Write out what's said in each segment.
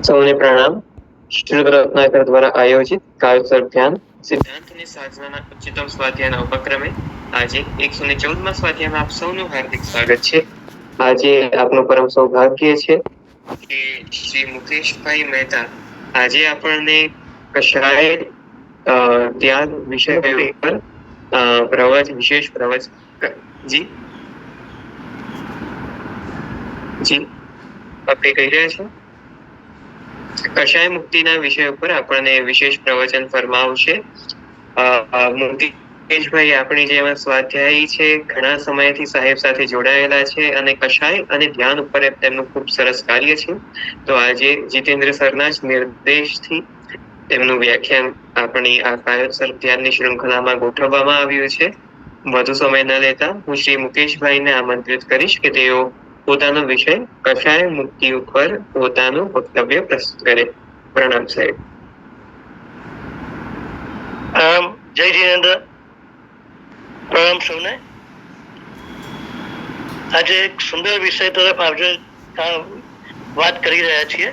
સૌને પ્રણામ. શ્રી રત્નાકર દ્વારા આયોજિત કાયોત્સર્ગ ધ્યાન સિદ્ધાંત અને સાધનાના ઉચ્ચતમ સ્વાધ્યાયના ઉપક્રમે આજે 114મા સ્વાધ્યાયમાં આપ સૌનું હાર્દિક સ્વાગત છે. આજે આપનું પરમ સૌભાગ્ય છે કે શ્રી મુકેશભાઈ મહેતા આજે આપણને કશાય ત્યાગ વિષય ઉપર વિશેષ પ્રવચ જી આપણે કહી રહ્યા છો કશાય મુક્તિના વિષય ઉપર આપણને વિશેષ પ્રવચન ફરમાવશે. મુકેશભાઈ આપણી જે સ્વાધ્યાયી છે, ઘણા સમયથી સાહેબ સાથે જોડાયેલા છે અને કશાય અને ધ્યાન ઉપર તેમનું ખૂબ સરસ કાર્ય છે. તો આજે જીતેન્દ્ર સરના જ નિર્દેશથી તેમનું વ્યાખ્યાન આપણી આ કાયોત્સર્ગ ધ્યાનની શૃંખલામાં ગોઠવવામાં આવ્યું છે. વધુ સમય ન લેતા હું શ્રી મુકેશભાઈને આમંત્રિત કરીશ કે તેઓ પોતાનો વિષય કશાય મુક્તિ ઉપર પોતાનું વક્તવ્ય પ્રસ્તુત કરે. પ્રણામ સાહેબ. જય જીનેન્દ્ર. પ્રણામ સૌને. આજે એક સુંદર વિષય તરફ વાત કરી રહ્યા છીએ.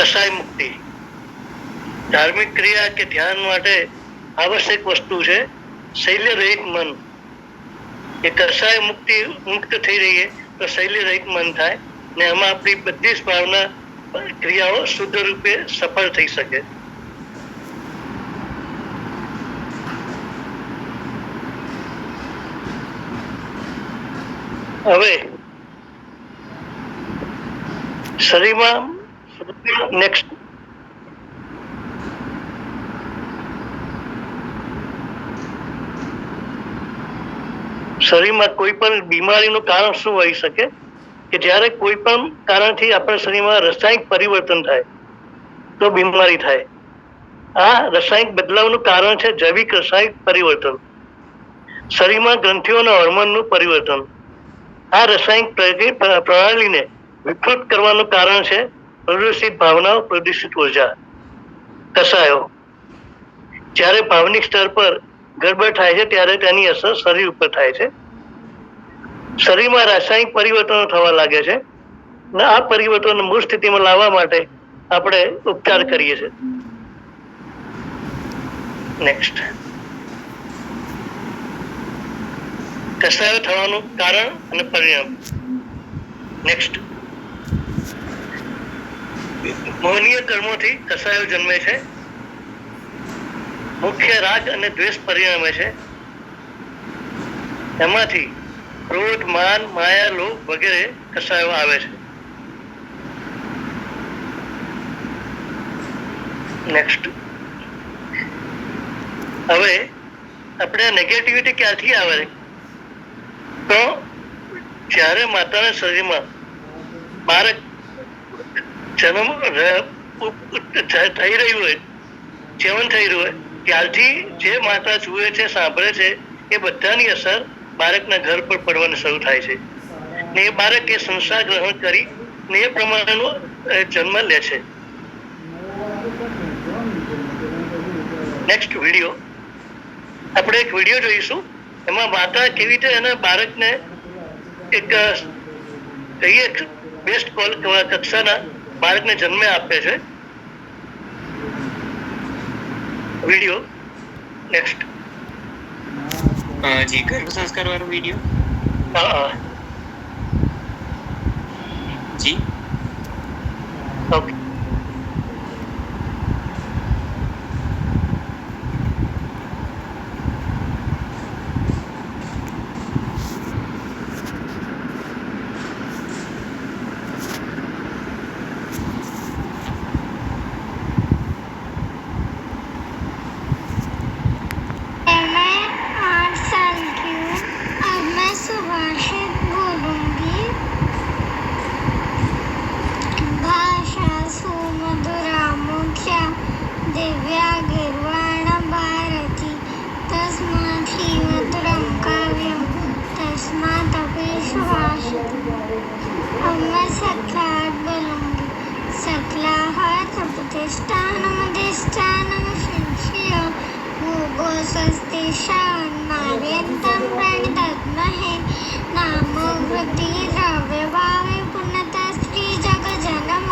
કશાય મુક્તિ ધાર્મિક ક્રિયા કે ધ્યાન માટે આવશ્યક વસ્તુ છે. શૈલ્ય રહિત મન એ કશાય મુક્ત થઈ રહીએ તો શૈલ્ય રહિત મન થાય ને એમાં આપણી બધી જ ભાવના ક્રિયાઓ શુદ્ધ રૂપે સફળ થઈ શકે. હવે શરીરમાં નેક્સ્ટ શરીરમાં કોઈ પણ બીમારીનું કારણ શું હોઈ શકે કે જ્યારે કોઈ પણ કારણથી આપણા શરીરમાં રાસાયણિક પરિવર્તન થાય તો બીમારી થાય. આ રાસાયણિક બદલાવનું કારણ છે જૈવિક રાસાયણિક પરિવર્તન. શરીરમાં ગ્રંથિઓના હોર્મોનનું પરિવર્તન. આ રાસાયણિક પ્રણાલીને વિકૃત કરવાનું કારણ છે પ્રદૂષિત ભાવનાઓ, પ્રદૂષિત ઉર્જા, કશાયો. જ્યારે ભાવનિક સ્તર પર ગડબડ થાય છે ત્યારે તેની અસર શરીર ઉપર થાય છે. શરીરમાં રાસાયણિક પરિવર્તનો થવા લાગે છે અને આ પરિવર્તનને મૂળ સ્થિતિમાં લાવવા માટે આપણે ઉપચાર કરીએ છીએ. નેક્સ્ટ, કશાયો થવાનું કારણ અને પરિણામ. નેક્સ્ટ, મોહનીય કર્મોથી કશાયો જન્મે છે. મુખ્ય રાગ અને દ્વેષ પરિણમે છે. એમાંથી ક્રોધ, માન, માયા, લોભ વગેરે કશાયો આવે છે. નેક્સ્ટ, હવે આપણે નેગેટિવિટી ક્યાંથી આવે તો જ્યારે માતાના શરીરમાં બાળક જન્મ થઈ રહ્યું હોય, સેવન થઈ રહ્યું હોય, ત્યારથી જે માતા જુએ છે, સાંભળે છે, એ બધાની અસર બાળકના ઘર પર પડવાની શરૂ થાય છે ને એ બાળક એ સંસ્કાર ગ્રહણ કરી ને એ પ્રમાણેનો જન્મ લે છે. નેક્સ્ટ વિડીયો આપણે એક વિડીયો જોઈશું. એમાં માતા કેવી રીતે એના બાળકને એક કહીએ બેસ્ટ કક્ષાના બાળકને જન્મે આપે છે. Video next. જી ગર્ભ સંસ્કાર વાળો વિડીયો. હા જી ઓકે. नामो वृद्धि द्रव्य भावे पुण्यता स्त्री जग जन्म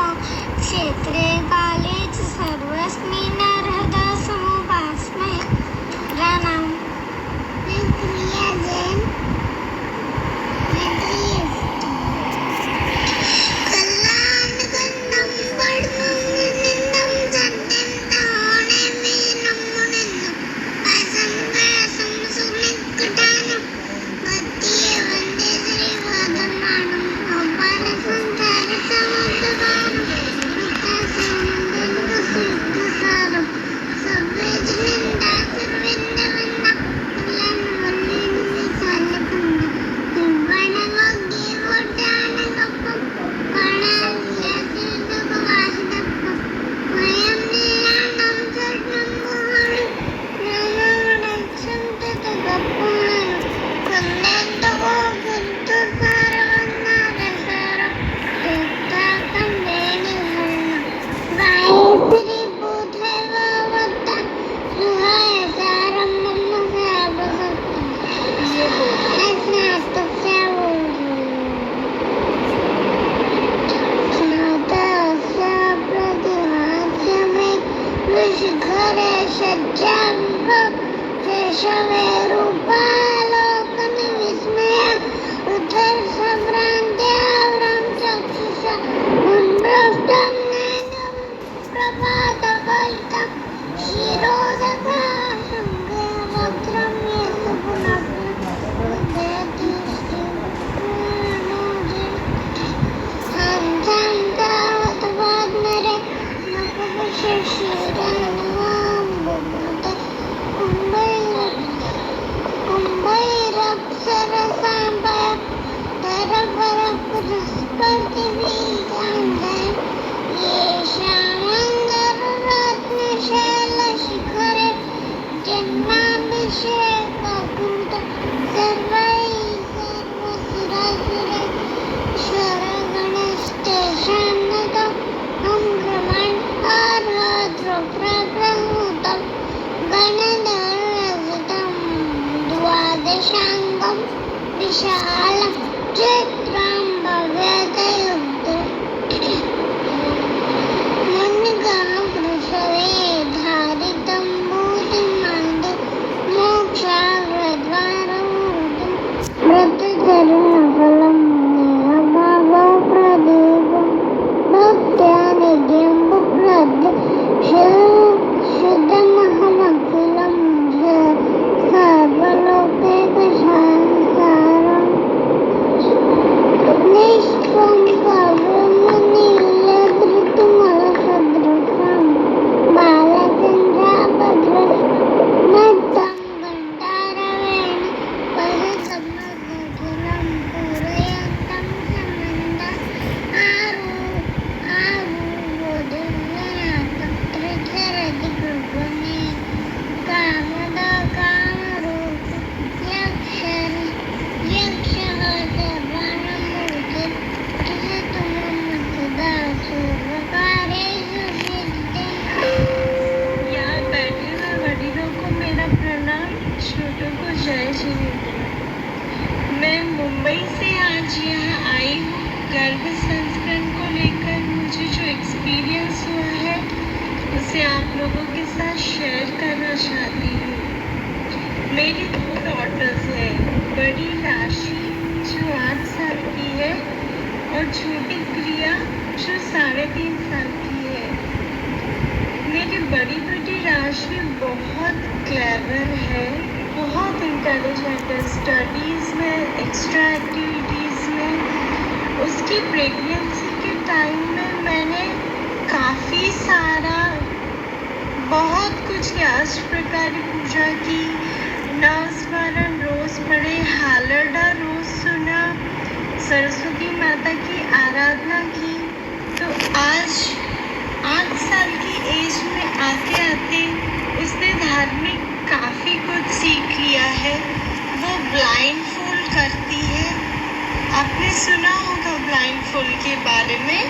विशालं चित्रं भव्यते युद्धे मुनिगणवृषभे धारितं भूतिमन्दे मोक्षाग्रद्वारमूर्तिं मृत्युचरणफलं मुनेः प्रदीपं भक्त्या नित्यं बुप्रद्य शुद्धमहमखिलं सर्वलोकैकशान्तारम् निष्ठं कविमुनिलधृतमलसदृशं बालचन्द्राभद्रमत्तं घण्टारवेण पशुसम्मखिलं पूरयन्तं समन्तं आरुरोधिनाथं त्रिचरति कृपणे कामदा कामरूप यक्षः सर्वाणमूर्ति किसतुममतदा सर्वकार्येषु सिद्धिं। यहाँ बैठे हुए वडीलों को मेरा प्रणाम, छोटों को जय श्री। मैं मुंबई से आज यहाँ आई हूँ गर्भ संस्करण को लेकर। मुझे जो एक्सपीरियंस हुआ है उसे आप लोगों के साथ शेयर करना चाहती हूँ। मेरी 2 डॉटर्स हैं, बड़ी राशि जो 8 साल की है और छोटी प्रिया जो 3.5 साल की है। मेरी बड़ी बेटी राशि बहुत क्लेवर है, बहुत इंटेलिजेंट है स्टडीज़ में, एक्स्ट्रा एक्टिविटीज़ में। उसकी प्रेगनेंसी के टाइम में मैंने काफ़ी सारा बहुत कुछ अष्टप्रकारी पूजा की, नवस्मरण रोज पढ़े, हालरडा रोज सुना, सरस्वती माता की आराधना की। तो आज 8 साल की एज में आते आते उसने धार्मिक काफ़ी कुछ सीख लिया है। वो ब्लाइंड फोल्ड करती है, आपने सुना होगा ब्लाइंड फोल्ड के बारे में।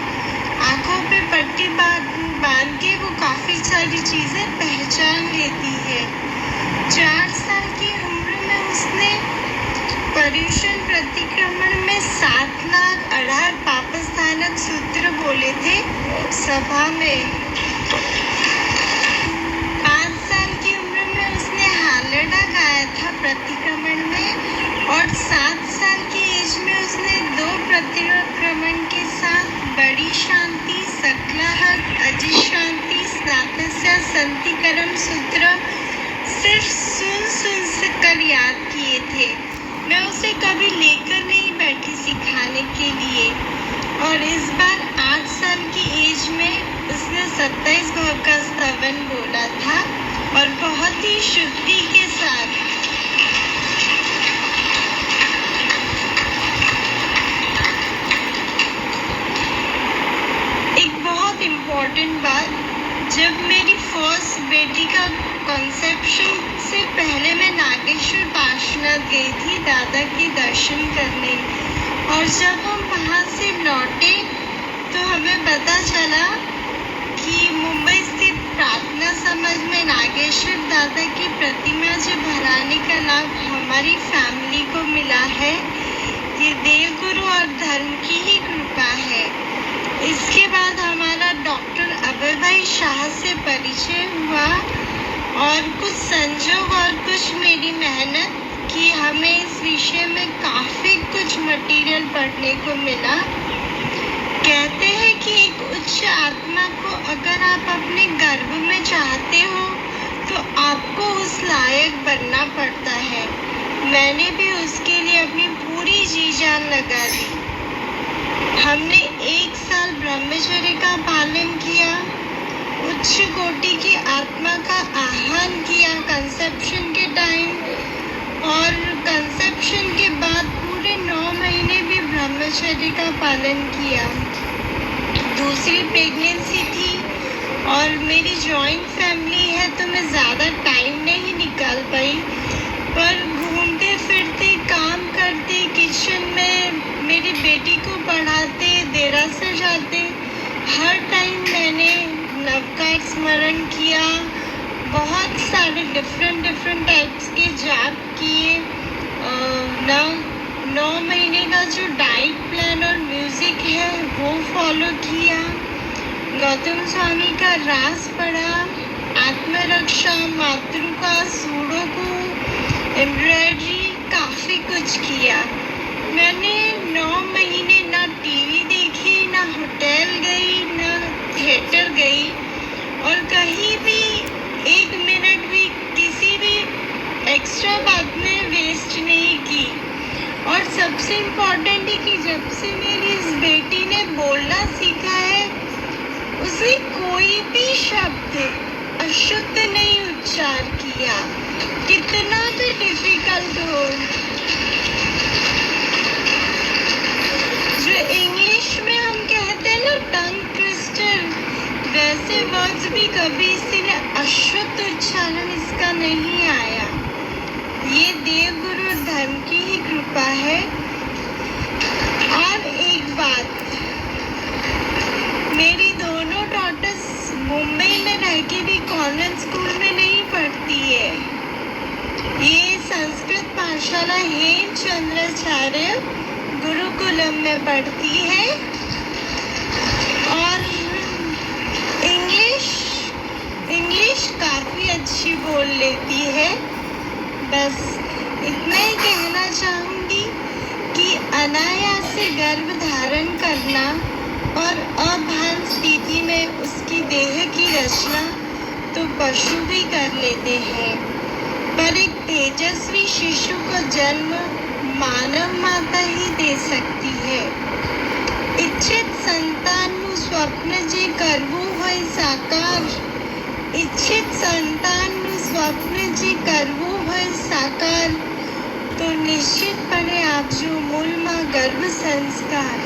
आंखों पे पट्टी बांध के वो काफ़ी सारी चीज़ें पहचान लेती है। 4 साल की उम्र में उसने पर्युषण प्रतिक्रमण में 7,08,000 पापस्थानक सूत्र बोले थे सभा में। 5 साल की उम्र में उसने हालरडा गाया था प्रतिक्रमण में, और 7 साल की एज में उसने 2 प्रतिक्रमण के साथ बड़ी शांति, सकलाहट, अजिशांति, स्नातस्य, संतिकरम सूत्र सिर्फ सुन कर याद किए थे। मैं उसे कभी लेकर नहीं बैठी सिखाने के लिए। और इस बार 8 साल की एज में उसने 27 भाव का स्तवन बोला था और बहुत ही शुद्धि के साथ। एक बहुत इम्पोर्टेंट बात, जब मेरी फर्स्ट बेटी का कॉन्सेप्शन से पहले मैं नागेश्वर पार्श्वनाथ गई थी दादा के दर्शन करने, और जब हम वहाँ से लौटे तो हमें पता चला कि मुंबई स्थित प्रार्थना समाज में नागेश्वर दादा की प्रतिमा जो भराने का लाभ हमारी फैमिली को मिला है, ये देवगुरु और धर्म की ही कृपा है। इसके बाद हमारा डॉक्टर अभय भाई शाह से परिचय हुआ, और कुछ संजोग और कुछ मेरी मेहनत की हमें इस विषय में काफ़ी कुछ मटेरियल पढ़ने को मिला। कहते हैं कि एक उच्च आत्मा को अगर आप अपने गर्भ में चाहते हो तो आपको उस लायक बनना पड़ता है। मैंने भी उसके लिए अपनी पूरी जी जान लगा दी। हमने 1 साल ब्रह्मचर्य का पालन किया, उच्च कोटि की आत्मा का आह्वान किया कंसेप्शन के टाइम, और कंसेप्शन के बाद पूरे 9 महीने भी ब्रह्मचर्य का पालन किया। दूसरी प्रेगनेंसी थी और मेरी जॉइंट फैमिली है तो मैं ज़्यादा टाइम नहीं निकाल पाई, पर घूमते फिरते काम करते किचन में मेरी बेटी को पढ़ाते देरासर जाते हर टाइम मैंने नवकार स्मरण किया, बहुत सारे डिफरेंट टाइप्स के जाप किए, 9 महीने का जो डाइट प्लान और म्यूजिक है वो फॉलो किया, गौतम स्वामी का रास पढ़ा, आत्मरक्षा, मातृका, सुडोकू, एम्ब्रॉयडरी, काफी कुछ किया। मैंने 9 महीने ना टीवी देखी, ना होटल गई, ना थिएटर गई और कहीं भी 1 मिनट भी किसी भी एक्स्ट्रा बात में वेस्ट नहीं की। और सबसे इम्पोर्टेंट है कि जब से मेरी इस बेटी ने बोलना सीखा है, उसने कोई भी शब्द अशुद्ध नहीं उच्चार किया, कितना भी डिफिकल्ट हो। जो इंग्लिश में हम कहते हैं ना टंग ट्विस्टर, वैसे वर्ड्स भी कभी इसने अशुद्ध उच्चारण इसका नहीं आया। ये देवगुरु धर्म की ही कृपा है। और एक बात, मेरी दोनों डॉटर्स मुंबई में रह के भी कॉन्वेंट स्कूल में नहीं पढ़ती है। ये संस्कृत पाठशाला हेमचंद्राचार्य गुरुकुलम में पढ़ती है और इंग्लिश काफी अच्छी बोल लेती है। बस इतना ही कहना चाहूंगी कि अनायास से गर्भ धारण करना और अभान स्थिति में उसकी देह की रचना तो पशु भी कर लेते हैं, पर एक तेजस्वी शिशु को जन्म मानव माता ही दे सकती है। इच्छित संतानનું સ્વપ્ન જે કરવું હોય સાકાર, इच्छित संतानનું સ્વપ્ન જે કરવું હોય સાકાર, તો નિશ્ચિતપણે આપજો મૂળમાં ગર્ભ સંસ્કાર।